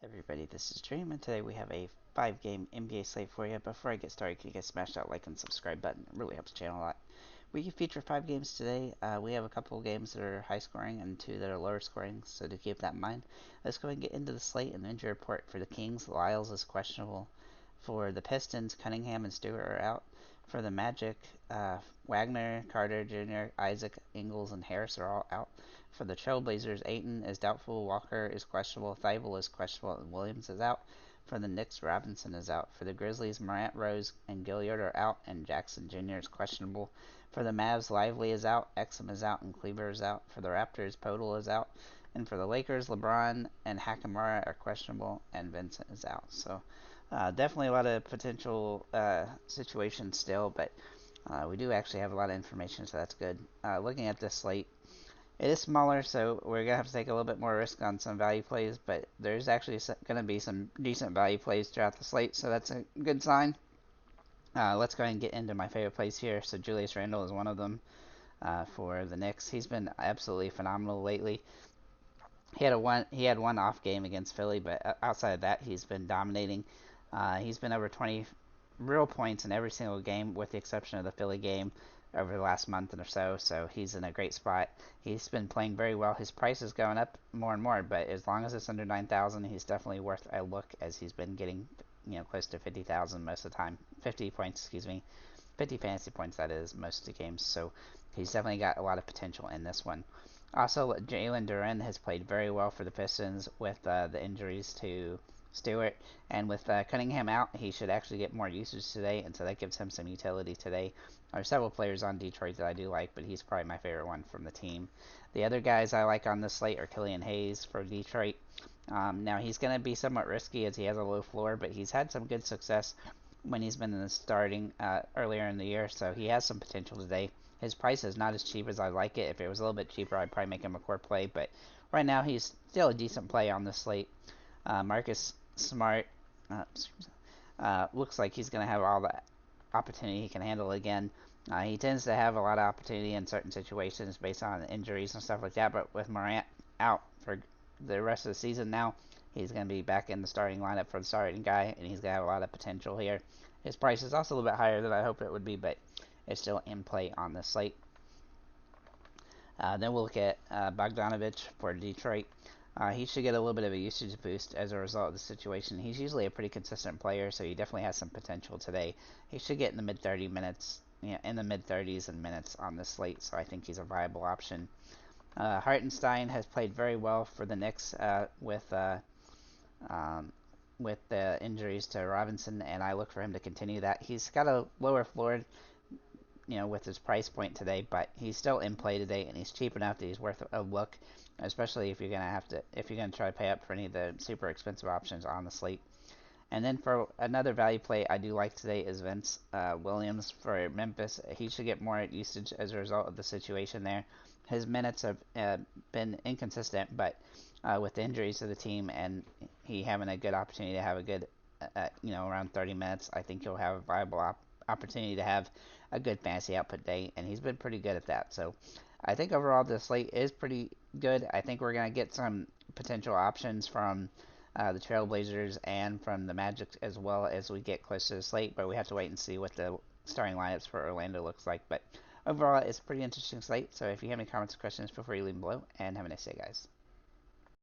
Everybody, this is Dream, and today we have a 5-game NBA slate for you. Before I get started, can you guys smash that like and subscribe button? It really helps the channel a lot. We feature 5 games today. We have a couple of games that are high scoring and 2 that are lower scoring, so to keep that in mind. Let's go ahead and get into the slate and the injury report. For the Kings, Lyles is questionable. For the Pistons, Cunningham and Stewart are out. For the Magic, Wagner, Carter Jr., Isaac, Ingles, and Harris are all out. For the Trailblazers, Ayton is doubtful, Walker is questionable, Thibault is questionable, and Williams is out. For the Knicks, Robinson is out. For the Grizzlies, Morant, Rose, and Gilliard are out, and Jackson Jr. is questionable. For the Mavs, Lively is out, Exum is out, and Kleber is out. For the Raptors, Podol is out. And for the Lakers, LeBron and Hachimura are questionable, and Vincent is out. So definitely a lot of potential situations still, but we do actually have a lot of information, so that's good. Looking at this slate, it is smaller, so we're going to have to take a little bit more risk on some value plays, but there's actually going to be some decent value plays throughout the slate, so that's a good sign. Let's go ahead and get into my favorite plays here. So Julius Randle is one of them for the Knicks. He's been absolutely phenomenal lately. He had one off game against Philly, but outside of that, he's been dominating. He's been over 20 real points in every single game, with the exception of the Philly game over the last month or so. So he's in a great spot. He's been playing very well. His price is going up more and more, but as long as it's under 9,000, he's definitely worth a look, as he's been getting close to 50,000 most of the time. 50 points, excuse me, 50 fantasy points, that is, most of the games. So he's definitely got a lot of potential in this one. Also, Jalen Duren has played very well for the Pistons with the injuries to Stewart, and with Cunningham out, he should actually get more usage today, and so that gives him some utility today. There are several players on Detroit that I do like, but he's probably my favorite one from the team. The other guys I like on this slate are Killian Hayes for Detroit. Now, he's going to be somewhat risky as he has a low floor, but he's had some good success when he's been in the starting earlier in the year, so he has some potential today. His price is not as cheap as I like it. If it was a little bit cheaper, I'd probably make him a core play, but right now he's still a decent play on the slate. Marcus Smart looks like he's going to have all the opportunity he can handle again. He tends to have a lot of opportunity in certain situations based on injuries and stuff like that, but with Morant out for the rest of the season now, he's going to be back in the starting lineup for the starting guy, and he's going to have a lot of potential here. His price is also a little bit higher than I hoped it would be, but it's still in play on the slate. Then we'll look at Bogdanovich for Detroit. He should get a little bit of a usage boost as a result of the situation. He's usually a pretty consistent player, so he definitely has some potential today. He should get in the mid 30 minutes, in the mid 30s and minutes on this slate, so I think he's a viable option. Hartenstein has played very well for the Knicks um, with the injuries to Robinson, and I look for him to continue that. He's got a lower floor, with his price point today, but he's still in play today, and he's cheap enough that he's worth a look, especially if you're gonna try to pay up for any of the super expensive options on the slate. And then for another value play I do like today is Vince Williams for Memphis. He should get more usage as a result of the situation there. His minutes have been inconsistent, but with the injuries to the team and he having a good opportunity to have a good, around 30 minutes, I think he'll have a viable opportunity to have a good fantasy output day, and he's been pretty good at that. So I think overall the slate is pretty good. I think we're going to get some potential options from the Trailblazers and from the Magic as well as we get close to the slate, but we have to wait and see what the starting lineups for Orlando looks like. But overall, it's a pretty interesting slate. So if you have any comments or questions, feel free to leave them below, and have a nice day, guys.